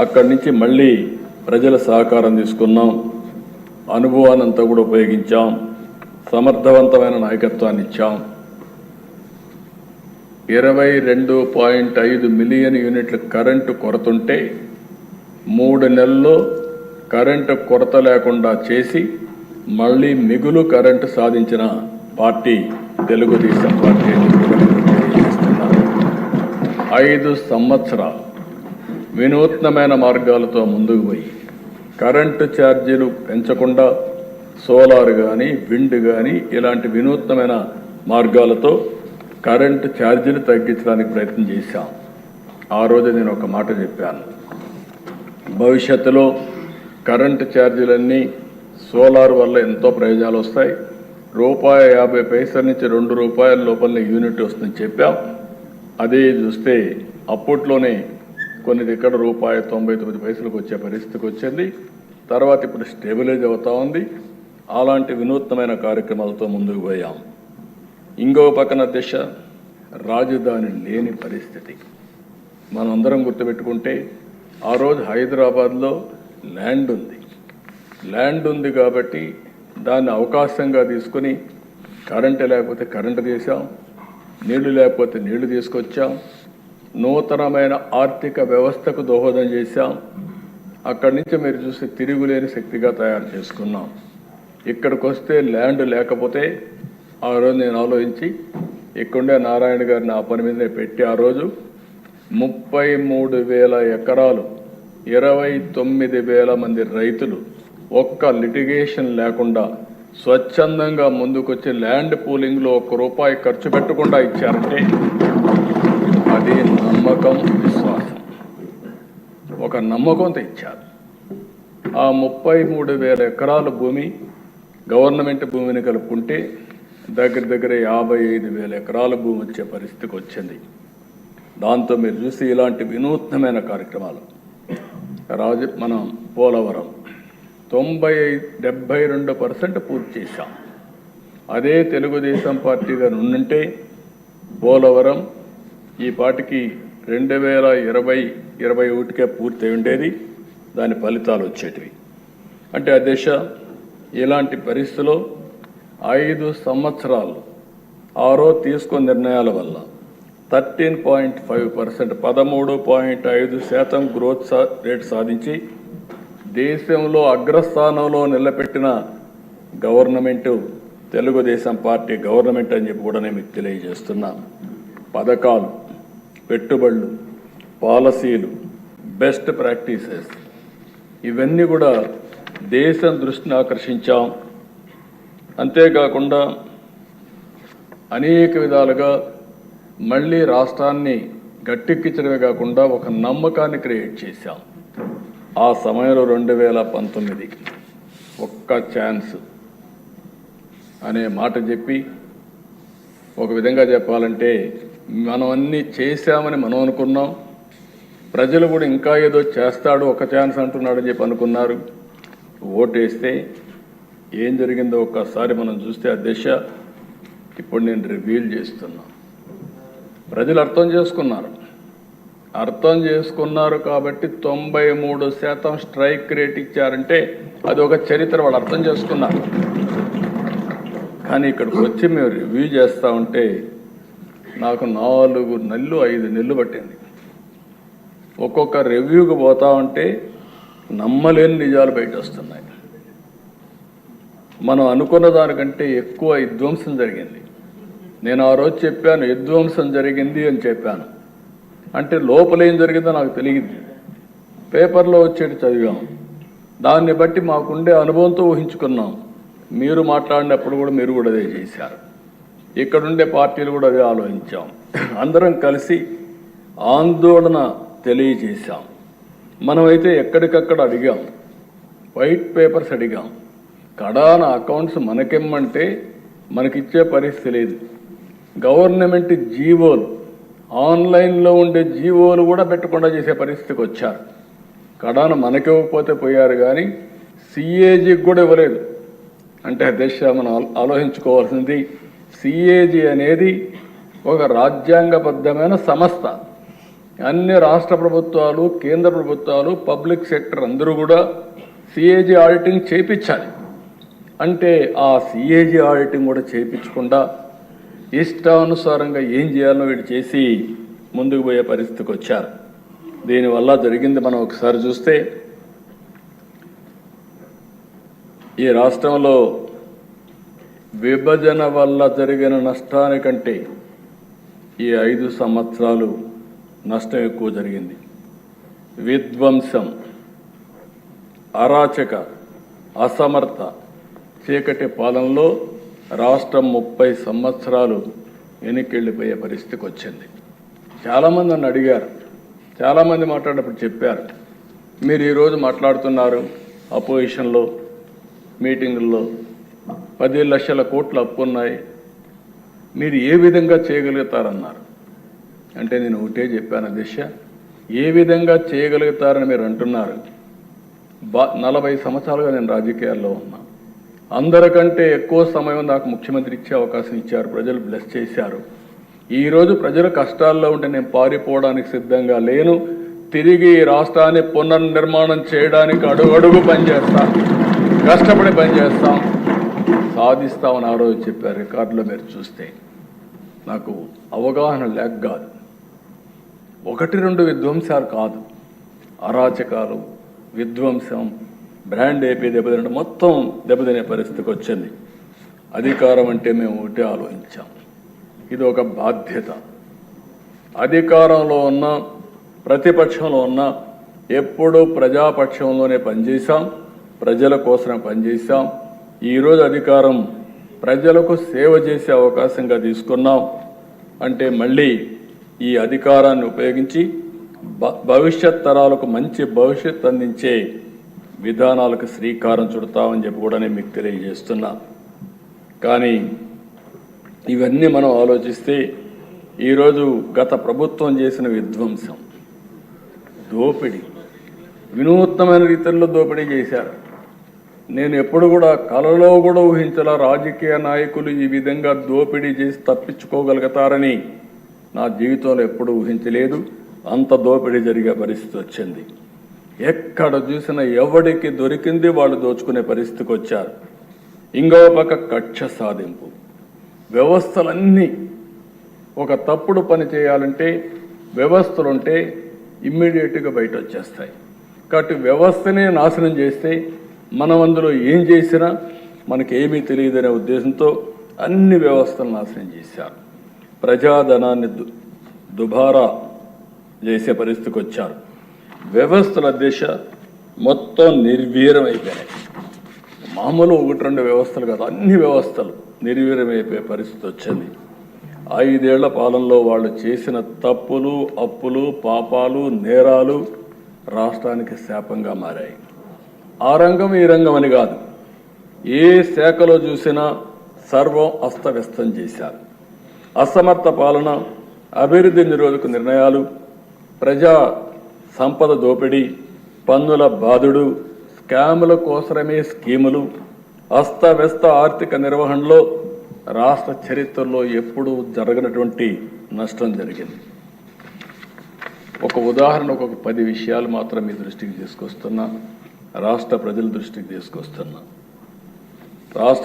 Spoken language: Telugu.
అక్కడి నుంచి మళ్ళీ ప్రజల సహకారం తీసుకున్నాం, అనుభవాన్ని అంతా కూడా ఉపయోగించాం, సమర్థవంతమైన నాయకత్వాన్ని ఇచ్చాం. 22.5 మిలియన్ యూనిట్ల కరెంటు కొరతుంటే 3 నెలల్లో కరెంటు కొరత లేకుండా చేసి మళ్ళీ మిగులు కరెంటు సాధించిన పార్టీ తెలుగుదేశం పార్టీ అని తెలియజేస్తున్నారు. 5 సంవత్సరాలు వినూత్నమైన మార్గాలతో ముందుకు పోయి కరెంటు ఛార్జీలు పెంచకుండా సోలార్ కానీ విండ్ కానీ ఇలాంటి వినూత్నమైన మార్గాలతో కరెంటు ఛార్జీలు తగ్గించడానికి ప్రయత్నం చేశాం. ఆ రోజు నేను ఒక మాట చెప్పాను, భవిష్యత్తులో కరెంటు ఛార్జీలన్నీ సోలార్ వల్ల ఎంతో ప్రయోజనాలు వస్తాయి, ₹1.50 నుంచి ₹2 లోపలనే యూనిట్ వస్తుందని చెప్పాం. అదే చూస్తే అప్పట్లోనే కొన్ని దగ్గర ₹1.99 వచ్చే పరిస్థితికి వచ్చింది. తర్వాత ఇప్పుడు స్టెబిలైజ్ అవుతా ఉంది. అలాంటి వినూత్నమైన కార్యక్రమాలతో ముందుకు పోయాం. ఇంకో పక్కన దిశ రాజధాని లేని పరిస్థితి. మనందరం గుర్తుపెట్టుకుంటే ఆ రోజు హైదరాబాద్లో ల్యాండ్ ఉంది కాబట్టి దాన్ని అవకాశంగా తీసుకుని కరెంటు లేకపోతే కరెంటు చేశాం, నీళ్లు లేకపోతే నీళ్లు తీసుకొచ్చాం, నూతనమైన ఆర్థిక వ్యవస్థకు దోహదం చేశాం. అక్కడి నుంచి మీరు చూస్తే తిరుగులేని శక్తిగా తయారు చేసుకున్నాం. ఇక్కడికి వస్తే ల్యాండ్ లేకపోతే ఆ రోజు నేను ఆలోచించి ఇక్కడే నారాయణ గారిని ఆ పని మీదనే పెట్టి ఆ రోజు 33,000 ఎకరాలు 29,000 మంది రైతులు ఒక్క లిటిగేషన్ లేకుండా స్వచ్ఛందంగా ముందుకొచ్చి ల్యాండ్ పూలింగ్లో ₹1 ఖర్చు పెట్టకుండా ఇచ్చారంటే అది నమ్మకం, విశ్వాసం. ఒక నమ్మకంతో ఇచ్చారు. ఆ 33,000 ఎకరాల భూమి గవర్నమెంట్ భూమిని కలుపుకుంటే దగ్గర 55,000 ఎకరాల భూమి వచ్చే పరిస్థితికి వచ్చింది. దాంతో మీరు చూసి ఇలాంటి వినూత్నమైన కార్యక్రమాలు మనం పోలవరం 72% పూర్తి చేశాం. అదే తెలుగుదేశం పార్టీగా నుండి పోలవరం ఈ పార్టీకి 2020-21కే పూర్తి అయి ఉండేది. దాని ఫలితాలు వచ్చేటివి. అంటే ఆ దిశ ఇలాంటి పరిస్థితుల్లో 5 సంవత్సరాలు ఆరో తీసుకున్న నిర్ణయాల వల్ల 13.5% 13.5% గ్రోత్ రేట్ సాధించి దేశంలో అగ్రస్థానంలో నిలబెట్టిన గవర్నమెంటు తెలుగుదేశం పార్టీ గవర్నమెంట్ అని చెప్పి కూడా నేను మీకు తెలియజేస్తున్నా. పథకాలు, పెట్టుబడులు, పాలసీలు, బెస్ట్ ప్రాక్టీసెస్ ఇవన్నీ కూడా దేశం దృష్టిని ఆకర్షించాం. అంతేకాకుండా అనేక విధాలుగా మళ్ళీ రాష్ట్రాన్ని గట్టెక్కించడమే కాకుండా ఒక నమ్మకాన్ని క్రియేట్ చేశాం. ఆ సమయంలో 2019 ఒక్క ఛాన్స్ అనే మాట చెప్పి ఒక విధంగా చెప్పాలంటే మనం అన్నీ చేశామని మనం అనుకున్నాం. ప్రజలు కూడా ఇంకా ఏదో చేస్తాడు, ఒక ఛాన్స్ అంటున్నాడని చెప్పి అనుకున్నారు. ఓటేస్తే ఏం జరిగిందో ఒక్కసారి మనం చూస్తే ఆ దిశ ఇప్పుడు నేను రివీల్ చేస్తున్నా. ప్రజలు అర్థం చేసుకున్నారు కాబట్టి 93% స్ట్రైక్ రేట్ ఇచ్చారంటే అది ఒక చరిత్ర, వాళ్ళు అర్థం చేసుకున్నారు. కానీ ఇక్కడికి వచ్చి మేము రివ్యూ చేస్తూ ఉంటే నాకు 4 నెలలు 5 నెలలు పట్టింది. ఒక్కొక్క రివ్యూకి పోతా ఉంటే నమ్మలేని నిజాలు బయట వస్తున్నాయి. మనం అనుకున్న దానికంటే ఎక్కువ విధ్వంసం జరిగింది. నేను ఆ రోజు చెప్పాను విధ్వంసం జరిగింది అని చెప్పాను. అంటే లోపల ఏం జరిగిందో నాకు తెలియదు, పేపర్లో వచ్చేటి చదివాం. దాన్ని బట్టి మాకుండే అనుభవంతో ఊహించుకున్నాం. మీరు మాట్లాడినప్పుడు కూడా మీరు కూడా అదే చేశారు. ఇక్కడుండే పార్టీలు కూడా అదే ఆలోచించాం. అందరం కలిసి ఆందోళన తెలియజేశాం. మనమైతే ఎక్కడికక్కడ అడిగాం, వైట్ పేపర్స్ అడిగాం. కడాన అకౌంట్స్ మనకిమ్మంటే మనకిచ్చే పరిస్థితి లేదు. గవర్నమెంట్ జీవోలు, ఆన్లైన్లో ఉండే జీవోలు కూడా పెట్టకుండా చేసే పరిస్థితికి వచ్చారు. కడాన మనకివ్వకపోతే పోయారు, కానీ సిఏజీకి కూడా ఇవ్వలేదు. అంటే దేశ మనం ఆలోచించుకోవాల్సింది, సిఏజీ అనేది ఒక రాజ్యాంగబద్ధమైన సంస్థ. అన్ని రాష్ట్ర ప్రభుత్వాలు, కేంద్ర ప్రభుత్వాలు, పబ్లిక్ సెక్టర్ అందరూ కూడా సిఏజీ ఆడిటింగ్ చేయించాలి. అంటే ఆ సిఏజీ ఆడిటింగ్ కూడా చేయించకుండా ఇష్టానుసారంగా ఏం చేయాలో వీడు చేసి ముందుకు పోయే పరిస్థితికి వచ్చారు. దీనివల్ల జరిగింది మనం ఒకసారి చూస్తే, ఈ రాష్ట్రంలో విభజన వల్ల జరిగిన నష్టానికంటే ఈ 5 సంవత్సరాలు నష్టం ఎక్కువ జరిగింది. విధ్వంసం, అరాచక, అసమర్థ, చీకటి పాలనలో రాష్ట్రం 30 సంవత్సరాలు వెనక్కి పరిస్థితికి వచ్చింది. చాలామంది నన్ను అడిగారు, చాలామంది మాట్లాడినప్పుడు చెప్పారు, మీరు ఈరోజు మాట్లాడుతున్నారు అపోజిషన్లో మీటింగుల్లో 10 లక్షల కోట్ల అప్పు ఉన్నాయి, మీరు ఏ విధంగా చేయగలుగుతారన్నారు. అంటే నేను ఒకటే చెప్పాను, దిశ ఏ విధంగా చేయగలుగుతారని మీరు అంటున్నారు. 40 సంవత్సరాలుగా నేను రాజకీయాల్లో ఉన్నా, అందరికంటే ఎక్కువ సమయం నాకు ముఖ్యమంత్రి ఇచ్చే అవకాశం ఇచ్చారు, ప్రజలు బ్లెస్ చేశారు. ఈరోజు ప్రజలు కష్టాల్లో ఉంటే నేను పారిపోవడానికి సిద్ధంగా లేను. తిరిగి ఈ రాష్ట్రాన్ని పునర్నిర్మాణం చేయడానికి అడుగడుగు పనిచేస్తాం, కష్టపడి పనిచేస్తాం, సాధిస్తామని ఆ రోజు చెప్పారు. రికార్డులో మీరు చూస్తే నాకు అవగాహన లేక కాదు, 1-2 విధ్వంసాలు కాదు, అరాచకాలు, విధ్వంసం, బ్రాండ్ ఏపీ దెబ్బతినడం, మొత్తం దెబ్బతినే పరిస్థితికి వచ్చింది. అధికారం అంటే మేము ఒకటే ఆలోచించాం, ఇది ఒక బాధ్యత. అధికారంలో ఉన్న ప్రతిపక్షంలో ఉన్న ఎప్పుడూ ప్రజాపక్షంలోనే పనిచేశాం, ప్రజల కోసమే పనిచేశాం. ఈరోజు అధికారం ప్రజలకు సేవ చేసే అవకాశంగా తీసుకున్నాం. అంటే మళ్ళీ ఈ అధికారాన్ని ఉపయోగించి భవిష్యత్ తరాలకు మంచి భవిష్యత్ అందించే విధానాలకు శ్రీకారం చుడతామని చెప్పి కూడా నేను మీకు తెలియజేస్తున్నా. కానీ ఇవన్నీ మనం ఆలోచిస్తే ఈరోజు గత ప్రభుత్వం చేసిన విధ్వంసం, దోపిడీ, వినూత్నమైన రీతిలో దోపిడీ చేశారు. నేను ఎప్పుడు కూడా కలలో కూడా ఊహించలా రాజకీయ నాయకులు ఈ విధంగా దోపిడీ చేసి తప్పించుకోగలుగుతారని నా జీవితంలో ఎప్పుడు ఊహించలేదు. అంత దోపిడీ జరిగే పరిస్థితి వచ్చింది. ఎక్కడ చూసినా ఎవడికి దొరికింది వాళ్ళు దోచుకునే పరిస్థితికి వచ్చారు. ఇంకో పక్క కక్ష సాధింపు, వ్యవస్థలన్నీ ఒక తప్పుడు పని చేయాలంటే వ్యవస్థలుంటే ఇమ్మీడియట్గా బయట వచ్చేస్తాయి. కాబట్టి వ్యవస్థనే నాశనం చేస్తే మనం అందులో ఏం చేసినా మనకేమీ తెలియదనే ఉద్దేశంతో అన్ని వ్యవస్థలు నాశనం చేశారు. ప్రజాధనాన్ని దుబారా చేసే పరిస్థితికి వచ్చారు. వ్యవస్థల దిశ మొత్తం నిర్వీర్యం అయిపోయినాయి. మామూలు 1-2 వ్యవస్థలు కాదు, అన్ని వ్యవస్థలు నిర్వీర్యమైపోయే పరిస్థితి వచ్చింది. 5 ఏళ్ల పాలనలో వాళ్ళు చేసిన తప్పులు, అప్పులు, పాపాలు, నేరాలు రాష్ట్రానికి శాపంగా మారాయి. ఆ రంగం ఈ రంగం అని కాదు, ఏ శాఖలో చూసినా సర్వం అస్తవ్యస్తం చేశారు. అసమర్థ పాలన, అభివృద్ధి నిరోధక నిర్ణయాలు, ప్రజా సంపద దోపిడీ, పన్నుల బాధుడు, స్కాముల కోసమే స్కీములు, అస్తవ్యస్త ఆర్థిక నిర్వహణలో రాష్ట్ర చరిత్రలో ఎప్పుడూ జరగనటువంటి నష్టం జరిగింది. ఒక ఉదాహరణకు ఒక 10 విషయాలు మాత్రం మీ దృష్టికి తీసుకొస్తున్నా, రాష్ట్ర ప్రజల దృష్టికి తీసుకొస్తున్నా. రాష్ట్ర